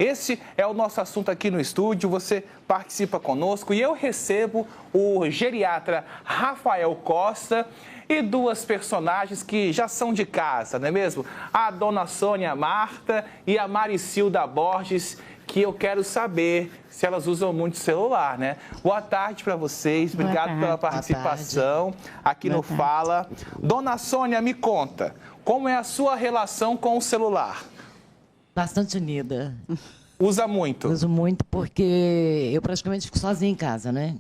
Esse é o nosso assunto aqui no estúdio, você participa conosco e eu recebo o geriatra Rafael Costa e duas personagens que já são de casa, não é mesmo? A dona Sônia Marta e a Maricilda Borges, que eu quero saber se elas usam muito celular, né? Boa tarde para vocês, obrigado pela participação aqui no Fala. Dona Sônia, me conta, como é a sua relação com o celular? Bastante unida. Usa muito? Uso muito porque eu praticamente fico sozinha em casa, né?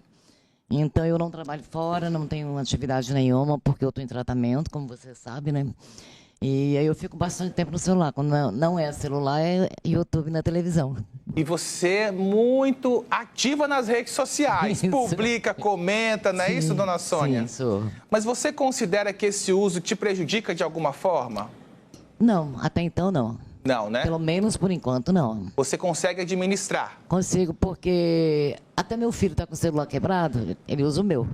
Então eu não trabalho fora, não tenho atividade nenhuma porque eu estou em tratamento, como você sabe, né? E aí eu fico bastante tempo no celular. Quando não é celular, é YouTube na televisão. E você é muito ativa nas redes sociais, Isso. Publica, comenta, não é isso, dona Sônia? Sim, sou. Mas você considera que esse uso te prejudica de alguma forma? Não, até então não. Não, né? Pelo menos por enquanto não. Você consegue administrar? Consigo porque até meu filho está com o celular quebrado, ele usa o meu.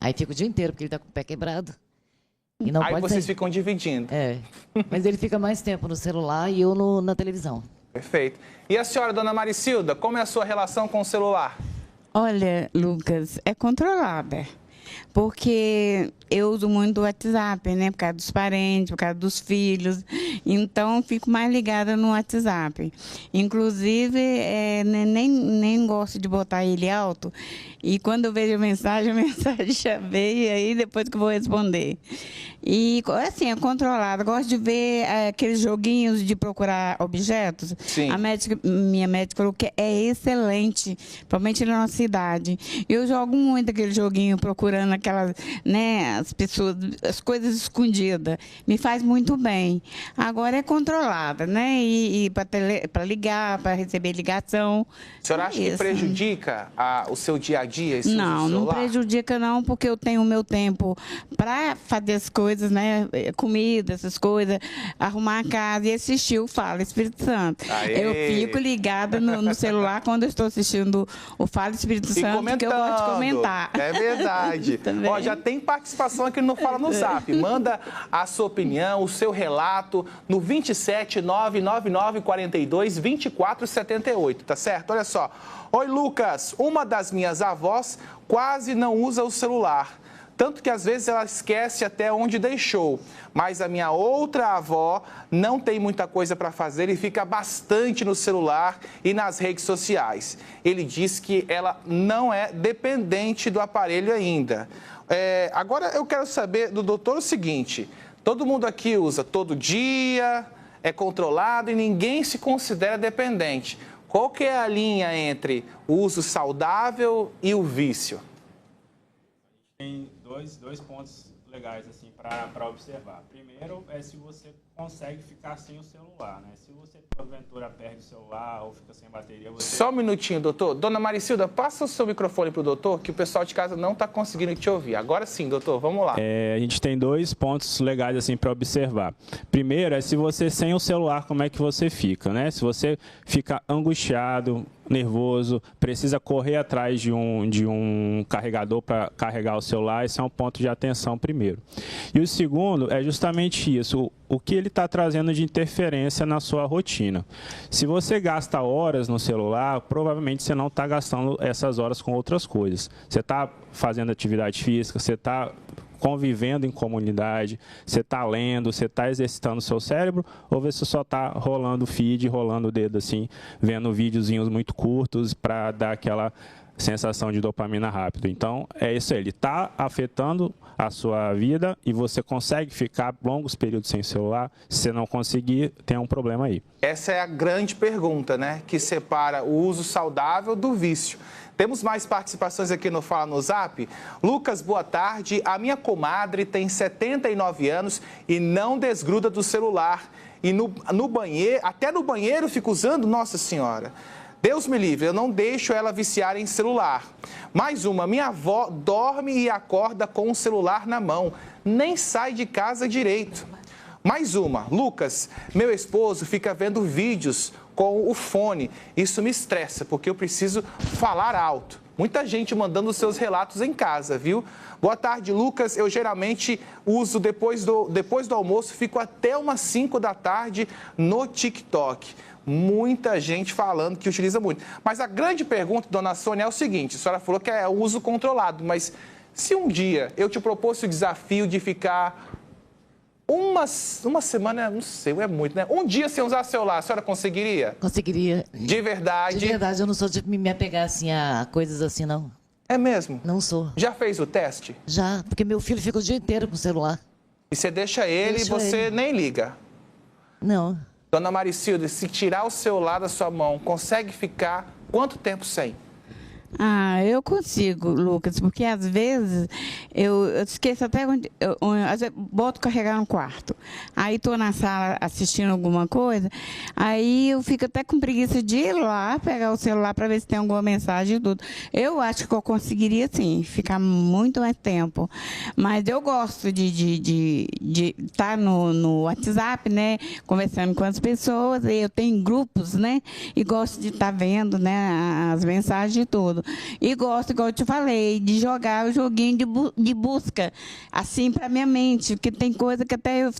Aí fica o dia inteiro porque ele está com o pé quebrado. E não Aí pode vocês sair. ficam dividindo. É, mas ele fica mais tempo no celular e eu na televisão. Perfeito. E a senhora, dona Maricilda, como é a sua relação com o celular? Olha, Lucas, é controlada. Porque eu uso muito o WhatsApp, né? Por causa dos parentes, por causa dos filhos. Então, fico mais ligada no WhatsApp. Inclusive, nem gosto de botar ele alto. E quando eu vejo a mensagem já veio, e aí depois que eu vou responder. E, assim, é controlado. Gosto de ver aqueles joguinhos de procurar objetos. Sim. Minha médica falou que é excelente, principalmente na nossa cidade. Eu jogo muito aquele joguinho procurando aquelas, né, as pessoas, as coisas escondidas. Me faz muito bem. Agora é controlada, né? E para ligar, para receber ligação. A senhora acha que prejudica o seu dia a dia esse uso do Não, não celular? prejudica não, porque eu tenho o meu tempo para fazer as coisas, né? Comida, essas coisas, arrumar a casa e assistir o Fala Espírito Santo. Aê! Eu fico ligada no celular quando eu estou assistindo o Fala Espírito Santo, porque eu gosto de comentar. É verdade. Ó, já tem participação aqui no Fala no Zap. Manda a sua opinião, o seu relato no 27 999 42 24 78, tá certo? Olha só. Oi, Lucas. Uma das minhas avós quase não usa o celular. Tanto que às vezes ela esquece até onde deixou. Mas a minha outra avó não tem muita coisa para fazer e fica bastante no celular e nas redes sociais. Ele diz que ela não é dependente do aparelho ainda. Agora eu quero saber do doutor o seguinte: todo mundo aqui usa todo dia, é controlado e ninguém se considera dependente. Qual que é a linha entre o uso saudável e o vício? Tem dois pontos legais assim para observar. Primeiro é se você consegue ficar sem o celular, né? Se você porventura perde o celular ou fica sem bateria, você... Só um minutinho, doutor. Dona Maricilda, passa o seu microfone para o doutor, que o pessoal de casa não está conseguindo te ouvir. Agora sim, doutor, vamos lá. A gente tem dois pontos legais assim para observar. Primeiro é se você sem o celular, como é que você fica, né? Se você fica angustiado, nervoso, precisa correr atrás de um carregador para carregar o celular, esse é um ponto de atenção primeiro. E o segundo é justamente isso, o que ele está trazendo de interferência na sua rotina. Se você gasta horas no celular, provavelmente você não está gastando essas horas com outras coisas. Você está fazendo atividade física, você está convivendo em comunidade, você está lendo, você está exercitando o seu cérebro, ou você só está rolando o feed, rolando o dedo assim, vendo videozinhos muito curtos para dar aquela sensação de dopamina rápido. Então, é isso aí, ele está afetando a sua vida e você consegue ficar longos períodos sem celular. Se você não conseguir, tem um problema aí. Essa é a grande pergunta, né? Que separa o uso saudável do vício. Temos mais participações aqui no Fala no Zap. Lucas, boa tarde. A minha comadre tem 79 anos e não desgruda do celular. E no banheiro, até no banheiro fica usando, nossa senhora. Deus me livre, eu não deixo ela viciar em celular. Mais uma, minha avó dorme e acorda com o celular na mão, nem sai de casa direito. Mais uma, Lucas, meu esposo fica vendo vídeos com o fone. Isso me estressa, porque eu preciso falar alto. Muita gente mandando seus relatos em casa, viu? Boa tarde, Lucas. Eu geralmente uso depois do almoço, fico até umas 5 da tarde no TikTok. muita gente falando que utiliza muito. Mas a grande pergunta, dona Sônia, é o seguinte, a senhora falou que é o uso controlado, mas se um dia eu te propôsse o desafio de ficar uma semana, não sei, é muito, né? Um dia sem usar celular, a senhora conseguiria? Conseguiria. De verdade? De verdade, eu não sou de me apegar assim a coisas assim, não. É mesmo? Não sou. Já fez o teste? Já, porque meu filho fica o dia inteiro com o celular. E você deixa ele e você nem liga? Não. Dona Maricilda, se tirar o celular da sua mão, consegue ficar quanto tempo sem? Ah, eu consigo, Lucas, porque às vezes eu esqueço até onde. Às vezes boto carregar no quarto. Aí estou na sala assistindo alguma coisa, aí eu fico até com preguiça de ir lá pegar o celular para ver se tem alguma mensagem e tudo. Eu acho que eu conseguiria sim, ficar muito mais tempo. Mas eu gosto de estar no WhatsApp, né? Conversando com as pessoas, e eu tenho grupos, né? E gosto de estar vendo, né, as mensagens e tudo. E gosto, igual eu te falei, de jogar o joguinho de busca, assim, para minha mente, porque tem coisa que até eu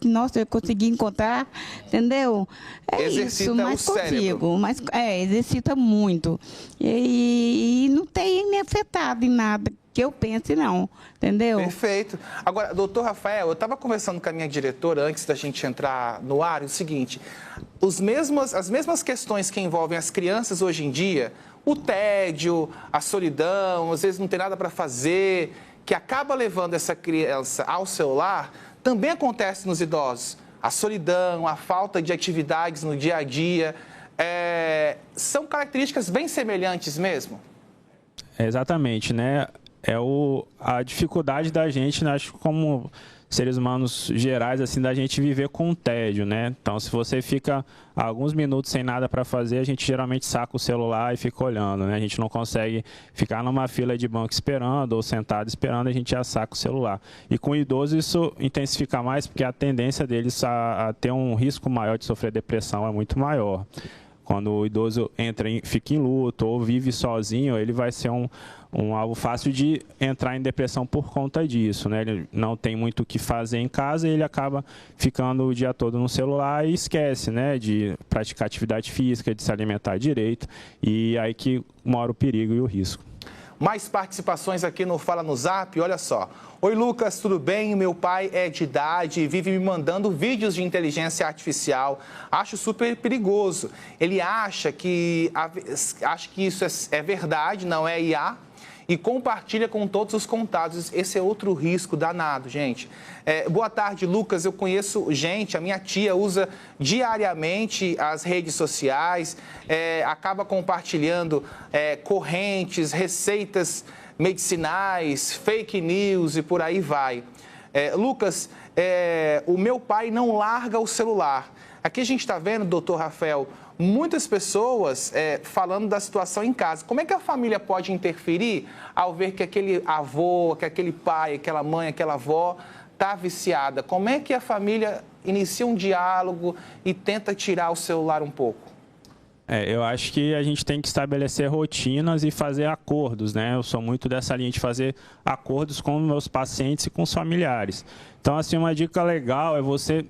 consegui encontrar, entendeu? É exercita isso, mas o cérebro. mas exercita muito. E não tem me afetado em nada que eu pense, não, entendeu? Perfeito. Agora, doutor Rafael, eu estava conversando com a minha diretora antes da gente entrar no ar, é o seguinte, as mesmas questões que envolvem as crianças hoje em dia, o tédio, a solidão, às vezes não tem nada para fazer, que acaba levando essa criança ao celular, também acontece nos idosos. A solidão, a falta de atividades no dia a dia, são características bem semelhantes mesmo? Exatamente, né? A dificuldade da gente, né, acho que como seres humanos gerais, assim, da gente viver com tédio, né? Então, se você fica alguns minutos sem nada para fazer, a gente geralmente saca o celular e fica olhando, né? A gente não consegue ficar numa fila de banco esperando ou sentado esperando, a gente já saca o celular. E com o idoso isso intensifica mais, porque a tendência deles a ter um risco maior de sofrer depressão é muito maior. Quando o idoso fica em luto ou vive sozinho, ele vai ser algo fácil de entrar em depressão por conta disso, né? Ele não tem muito o que fazer em casa e ele acaba ficando o dia todo no celular e esquece, né, de praticar atividade física, de se alimentar direito, e aí que mora o perigo e o risco. Mais participações aqui no Fala no Zap, olha só. Oi, Lucas, tudo bem? Meu pai é de idade e vive me mandando vídeos de inteligência artificial. Acho super perigoso. Ele acha que isso é verdade, não é IA, e compartilha com todos os contatos. Esse é outro risco danado, gente. Boa tarde, Lucas. Eu conheço gente, a minha tia usa diariamente as redes sociais, acaba compartilhando correntes, receitas medicinais, fake news e por aí vai. Lucas, o meu pai não larga o celular. Aqui a gente está vendo, doutor Rafael, muitas pessoas falando da situação em casa. Como é que a família pode interferir ao ver que aquele avô, que aquele pai, aquela mãe, aquela avó está viciada? Como é que a família inicia um diálogo e tenta tirar o celular um pouco? Eu acho que a gente tem que estabelecer rotinas e fazer acordos, né? Eu sou muito dessa linha de fazer acordos com meus pacientes e com os familiares. Então, assim, uma dica legal é você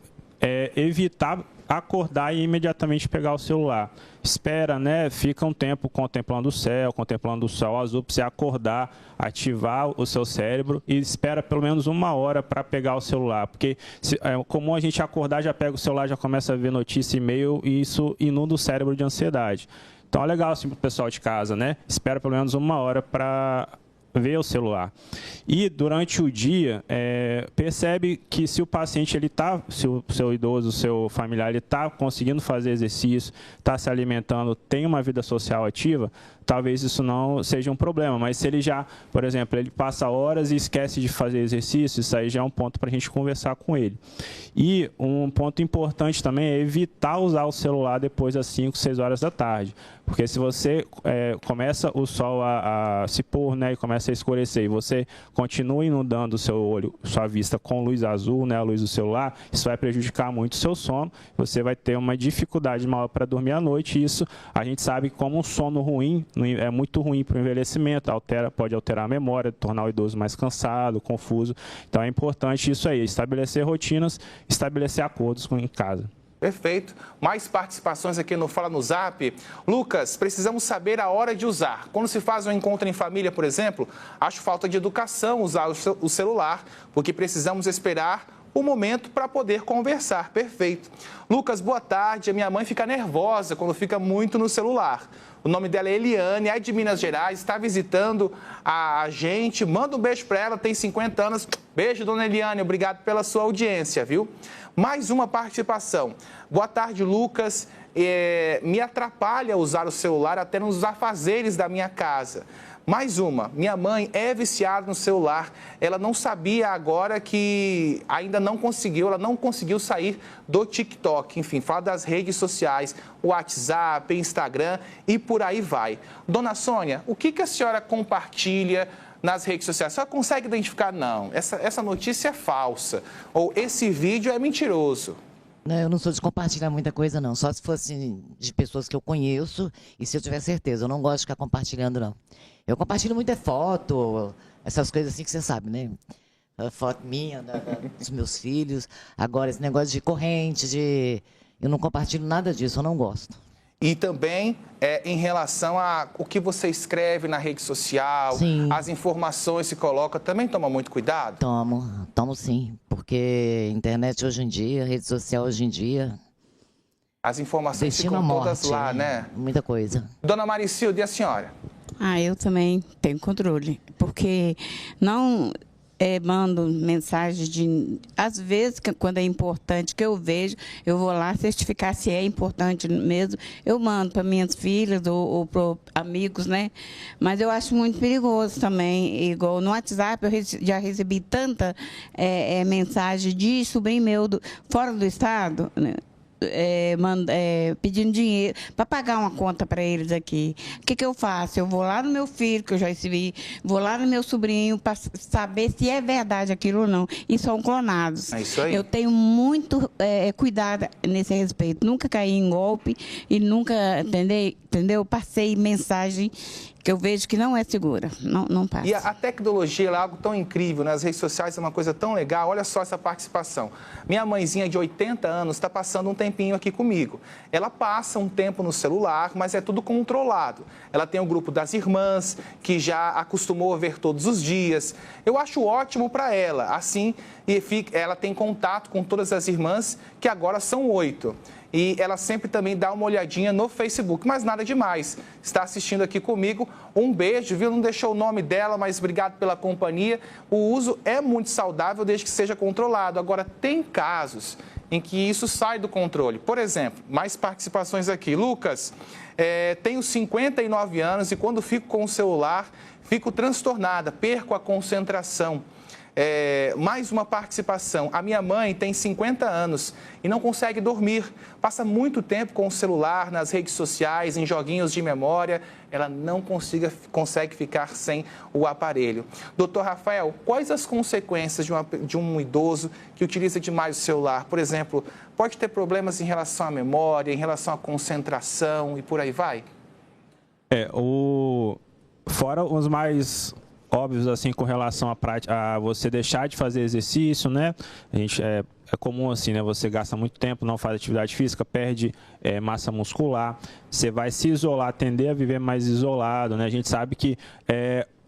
evitar acordar e imediatamente pegar o celular. Espera, né? Fica um tempo contemplando o céu, contemplando o sol azul, para você acordar, ativar o seu cérebro e espera pelo menos 1 hora para pegar o celular. Porque é comum a gente acordar, já pega o celular, já começa a ver notícia, e-mail, e isso inunda o cérebro de ansiedade. Então é legal assim para o pessoal de casa, né? Espera pelo menos 1 hora para ver o celular. E durante o dia, percebe que se o paciente, se o seu idoso, o seu familiar, ele está conseguindo fazer exercício, está se alimentando, tem uma vida social ativa, talvez isso não seja um problema. Mas se ele já, por exemplo, ele passa horas e esquece de fazer exercício, isso aí já é um ponto para a gente conversar com ele. E um ponto importante também é evitar usar o celular depois das 5, 6 horas da tarde. Porque se você começa o sol a se pôr, né, e começa a escurecer, e você continua inundando o seu olho, sua vista com luz azul, né, a luz do celular, isso vai prejudicar muito o seu sono, você vai ter uma dificuldade maior para dormir à noite, e isso a gente sabe que como um sono ruim é muito ruim para o envelhecimento, pode alterar a memória, tornar o idoso mais cansado, confuso. Então é importante isso aí, estabelecer rotinas, estabelecer acordos em casa. Perfeito. Mais participações aqui no Fala no Zap. Lucas, precisamos saber a hora de usar. Quando se faz um encontro em família, por exemplo, acho falta de educação usar o celular, porque precisamos esperar o momento para poder conversar. Perfeito. Lucas, boa tarde. A minha mãe fica nervosa quando fica muito no celular. O nome dela é Eliane, é de Minas Gerais, está visitando a gente. Manda um beijo para ela, tem 50 anos. Beijo, dona Eliane, obrigado pela sua audiência, viu? Mais uma participação. Boa tarde, Lucas. Me atrapalha usar o celular até nos afazeres da minha casa. Mais uma, minha mãe é viciada no celular, ela não sabia agora que ainda não conseguiu, ela não conseguiu sair do TikTok, enfim, fala das redes sociais, WhatsApp, Instagram e por aí vai. Dona Sônia, o que a senhora compartilha nas redes sociais? A senhora consegue identificar? Não, essa notícia é falsa, ou esse vídeo é mentiroso. Não, eu não sou de compartilhar muita coisa, não. Só se fosse de pessoas que eu conheço e se eu tiver certeza. Eu não gosto de ficar compartilhando, não. Eu compartilho muita foto, essas coisas assim que você sabe, né? A foto minha, dos meus filhos. Agora, esse negócio de corrente, eu não compartilho nada disso, eu não gosto. E também em relação a o que você escreve na rede social, sim, as informações que coloca, também toma muito cuidado? Tomo sim, porque internet hoje em dia, rede social hoje em dia... As informações ficam todas lá, né? Muita coisa. Dona Maricilda, e a senhora? Eu também tenho controle, porque não... mando mensagem de... Às vezes, quando é importante, que eu vejo, eu vou lá certificar se é importante mesmo. Eu mando para minhas filhas ou para amigos, né? Mas eu acho muito perigoso também. Igual no WhatsApp, eu já recebi tanta mensagem de sobrinho meu fora do estado, né? Pedindo dinheiro para pagar uma conta para eles aqui. O que eu faço? Eu vou lá no meu filho, que eu já recebi, vou lá no meu sobrinho para saber se é verdade aquilo ou não. E são clonados. É isso aí. Eu tenho muito cuidado nesse respeito. Nunca caí em golpe e nunca, entendeu? Passei mensagem que eu vejo que não é segura, não passa. E a tecnologia é algo tão incrível, né? As redes sociais é uma coisa tão legal. Olha só essa participação. Minha mãezinha de 80 anos está passando um tempinho aqui comigo. Ela passa um tempo no celular, mas é tudo controlado. Ela tem o grupo das irmãs, que já acostumou a ver todos os dias. Eu acho ótimo para ela. Assim, ela tem contato com todas as irmãs, que agora são 8. E ela sempre também dá uma olhadinha no Facebook, mas nada demais. Está assistindo aqui comigo, um beijo, viu? Não deixou o nome dela, mas obrigado pela companhia. O uso é muito saudável desde que seja controlado. Agora, tem casos em que isso sai do controle. Por exemplo, mais participações aqui. Lucas, tenho 59 anos e quando fico com o celular, fico transtornada, perco a concentração. Mais uma participação. A minha mãe tem 50 anos e não consegue dormir. Passa muito tempo com o celular, nas redes sociais, em joguinhos de memória. Ela não consegue ficar sem o aparelho. Doutor Rafael, quais as consequências de um idoso que utiliza demais o celular? Por exemplo, pode ter problemas em relação à memória, em relação à concentração e por aí vai? Fora os mais... óbvios, assim, com relação a você deixar de fazer exercício, né? A gente, é comum, assim, né? Você gasta muito tempo, não faz atividade física, perde massa muscular, você vai se isolar, tender a viver mais isolado, né? A gente sabe que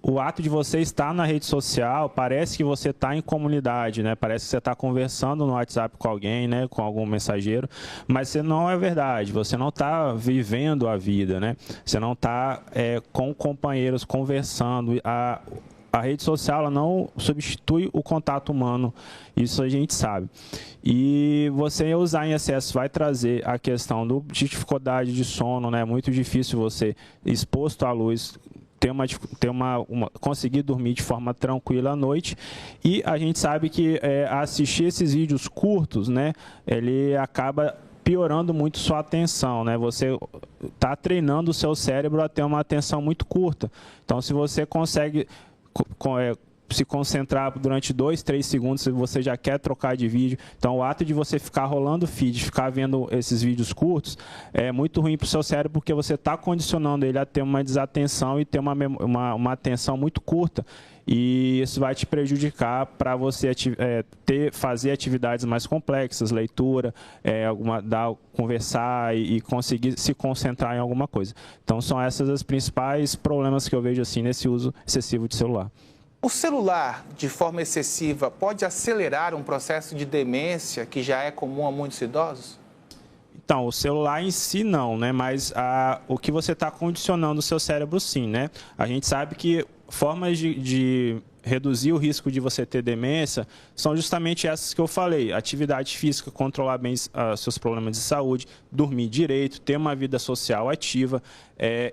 o ato de você estar na rede social, parece que você está em comunidade, né? Parece que você está conversando no WhatsApp com alguém, né? Com algum mensageiro, mas você não é verdade, você não está vivendo a vida, né? Você não está com companheiros conversando. A rede social ela não substitui o contato humano, isso a gente sabe. E você usar em excesso vai trazer a questão de dificuldade de sono, né? É muito difícil você, exposto à luz, conseguir dormir de forma tranquila à noite. E a gente sabe que assistir esses vídeos curtos, né, ele acaba piorando muito sua atenção, né? Você está treinando o seu cérebro a ter uma atenção muito curta. Então, se você consegue se concentrar durante 2, 3 segundos, se você já quer trocar de vídeo. Então, o ato de você ficar rolando o feed, ficar vendo esses vídeos curtos, é muito ruim para o seu cérebro, porque você está condicionando ele a ter uma desatenção e ter uma atenção muito curta. E isso vai te prejudicar para você fazer atividades mais complexas, leitura, conversar e conseguir se concentrar em alguma coisa. Então, são esses os principais problemas que eu vejo assim nesse uso excessivo de celular. O celular, de forma excessiva, pode acelerar um processo de demência que já é comum a muitos idosos? Então, o celular em si não, né? Mas o que você está condicionando o seu cérebro sim, né? A gente sabe que formas de reduzir o risco de você ter demência são justamente essas que eu falei. Atividade física, controlar bem seus problemas de saúde, dormir direito, ter uma vida social ativa,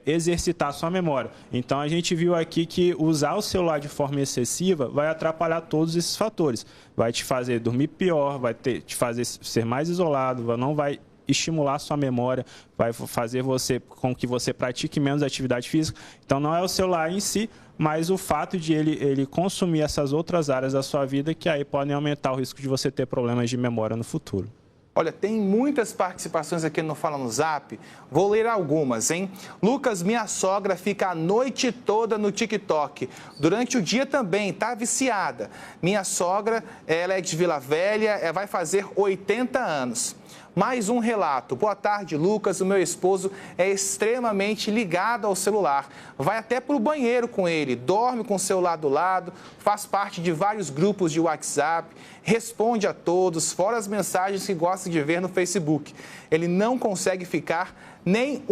exercitar sua memória. Então, a gente viu aqui que usar o celular de forma excessiva vai atrapalhar todos esses fatores. Vai te fazer dormir pior, vai te fazer ser mais isolado, não vai estimular sua memória, vai fazer com que você pratique menos atividade física. Então, não é o celular em si, mas o fato de ele consumir essas outras áreas da sua vida que aí podem aumentar o risco de você ter problemas de memória no futuro. Olha, tem muitas participações aqui no Fala no Zap. Vou ler algumas, hein? Lucas, minha sogra fica a noite toda no TikTok. Durante o dia também, tá viciada. Minha sogra, ela é de Vila Velha, vai fazer 80 anos. Mais um relato. Boa tarde, Lucas. O meu esposo é extremamente ligado ao celular. Vai até para o banheiro com ele, dorme com o celular do lado, faz parte de vários grupos de WhatsApp, responde a todos, fora as mensagens que gosta de ver no Facebook. Ele não consegue ficar nem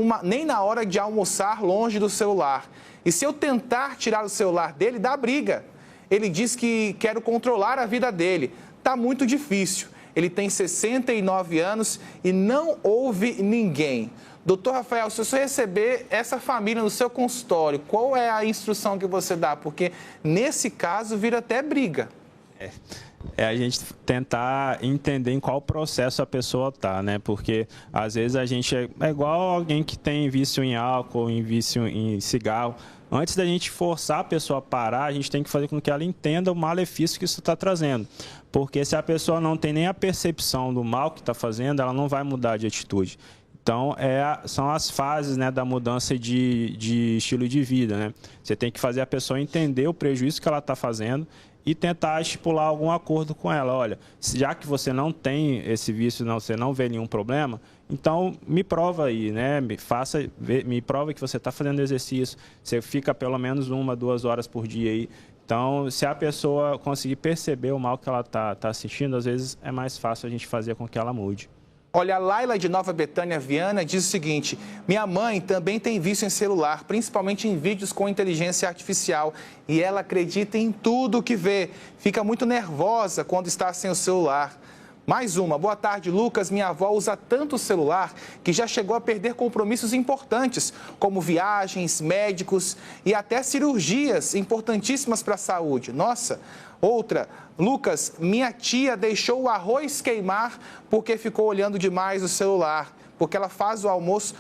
na hora de almoçar longe do celular. E se eu tentar tirar o celular dele, dá briga. Ele diz que quero controlar a vida dele. Tá muito difícil. Ele tem 69 anos e não ouve ninguém. Doutor Rafael, se você receber essa família no seu consultório, qual é a instrução que você dá? Porque nesse caso vira até briga. É a gente tentar entender em qual processo a pessoa está, né? Porque às vezes a gente é igual alguém que tem vício em álcool, em vício em cigarro. Antes da gente forçar a pessoa a parar, a gente tem que fazer com que ela entenda o malefício que isso está trazendo. Porque se a pessoa não tem nem a percepção do mal que está fazendo, ela não vai mudar de atitude. Então, são as fases, né, da mudança de estilo de vida, né? Você tem que fazer a pessoa entender o prejuízo que ela está fazendo e tentar estipular algum acordo com ela. Olha, já que você não tem esse vício, você não vê nenhum problema, então me prova aí, né? Me prova que você está fazendo exercício, você fica pelo menos 1, 2 horas por dia aí. Então, se a pessoa conseguir perceber o mal que ela está assistindo, às vezes é mais fácil a gente fazer com que ela mude. Olha, a Laila de Nova Betânia, Viana, diz o seguinte: minha mãe também tem vício em celular, principalmente em vídeos com inteligência artificial, e ela acredita em tudo que vê. Fica muito nervosa quando está sem o celular. Mais uma. Boa tarde, Lucas. Minha avó usa tanto o celular que já chegou a perder compromissos importantes, como viagens, médicos e até cirurgias importantíssimas para a saúde. Nossa. Outra. Lucas, minha tia deixou o arroz queimar porque ficou olhando demais o celular, porque ela faz o almoço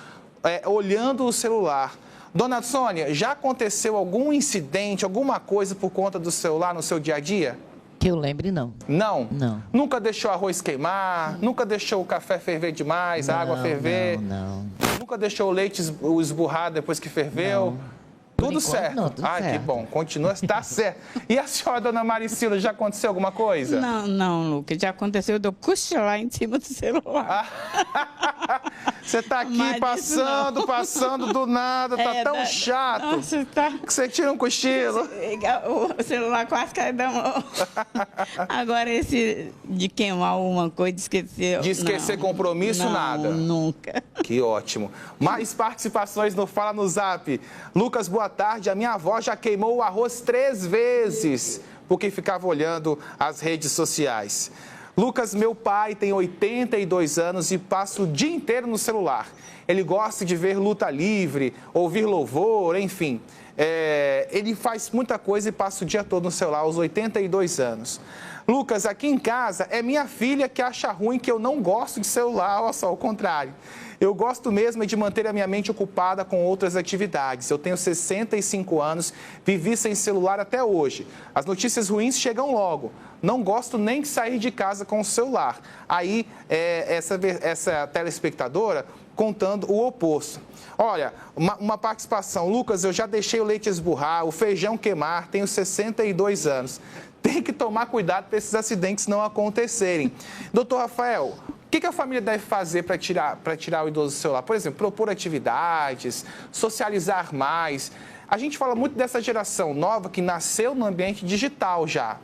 olhando o celular. Dona Sônia, já aconteceu algum incidente, alguma coisa por conta do celular no seu dia a dia? Que eu lembre, não. Não? Não. Nunca deixou arroz queimar? Nunca deixou o café ferver demais, a água ferver? Não. Nunca deixou o leite esburrar depois que ferveu? Não. Tudo certo? Não, tudo certo. Que bom. Continua, está certo. E a senhora, dona Maricila, já aconteceu alguma coisa? Não, Lucas. Já aconteceu de eu cochilar em cima do celular. Você está aqui passando do nada, tá tão chato. Nossa, tá. Que você tira um cochilo. O celular quase cai da mão. Agora, esse de queimar alguma coisa, de esquecer... De esquecer compromisso, nada? Nunca. Que ótimo. Mais participações no Fala no Zap. Lucas, boa tarde. A minha avó já queimou o arroz 3 vezes porque ficava olhando as redes sociais. Lucas, meu pai tem 82 anos e passa o dia inteiro no celular. Ele gosta de ver luta livre, ouvir louvor, enfim. Ele faz muita coisa e passa o dia todo no celular, aos 82 anos. Lucas, aqui em casa é minha filha que acha ruim que eu não gosto de celular, olha só, ao contrário. Eu gosto mesmo de manter a minha mente ocupada com outras atividades. Eu tenho 65 anos, vivi sem celular até hoje. As notícias ruins chegam logo. Não gosto nem de sair de casa com o celular. Aí, essa telespectadora contando o oposto. Olha, uma participação. Lucas, eu já deixei o leite esburrar, o feijão queimar, tenho 62 anos. Tem que tomar cuidado para esses acidentes não acontecerem. Doutor Rafael, o que a família deve fazer para tirar o idoso do celular? Por exemplo, propor atividades, socializar mais. A gente fala muito dessa geração nova que nasceu no ambiente digital já.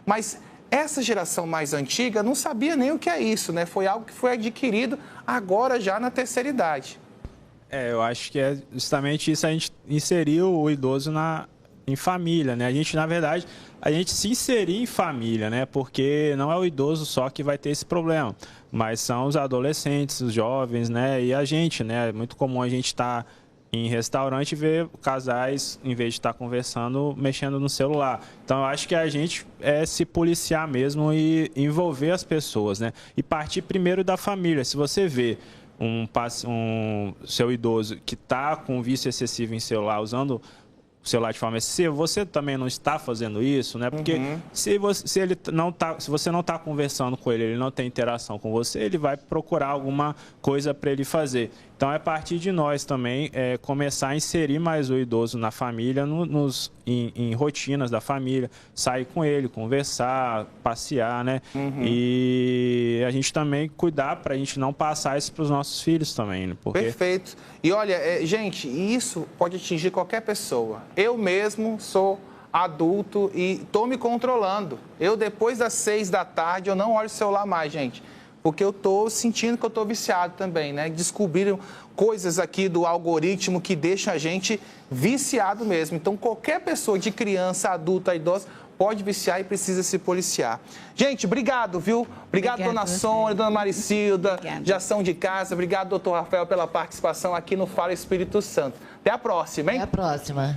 Mas essa geração mais antiga não sabia nem o que é isso, né? Foi algo que foi adquirido agora já na terceira idade. Eu acho que é justamente isso, a gente inseriu o idoso em família, né? A gente, na verdade, a gente se inserir em família, né? Porque não é o idoso só que vai ter esse problema, mas são os adolescentes, os jovens, né? E a gente, né? É muito comum a gente estar em restaurante e ver casais, em vez de estar conversando, mexendo no celular. Então, eu acho que a gente é se policiar mesmo e envolver as pessoas, né? E partir primeiro da família. Se você vê seu idoso que está com vício excessivo em celular, usando o celular de forma excessiva, você também não está fazendo isso, né? Porque se você não está conversando com ele não tem interação com você, ele vai procurar alguma coisa para ele fazer. Então, é a partir de nós também começar a inserir mais o idoso na família, em rotinas da família, sair com ele, conversar, passear, né? E a gente também cuidar para a gente não passar isso para os nossos filhos também, né? Porque... Perfeito. E olha, gente, isso pode atingir qualquer pessoa. Eu mesmo sou adulto e estou me controlando. Eu, depois das 6 da tarde, eu não olho o celular mais, gente. Porque eu estou sentindo que eu estou viciado também, né? Descobriram coisas aqui do algoritmo que deixam a gente viciado mesmo. Então, qualquer pessoa, de criança, adulta, idosa, pode viciar e precisa se policiar. Gente, obrigado, viu? Obrigado, dona Sônia, dona Maricilda, de Ação de Casa. Obrigado, doutor Rafael, pela participação aqui no Fala Espírito Santo. Até a próxima, hein? Até a próxima.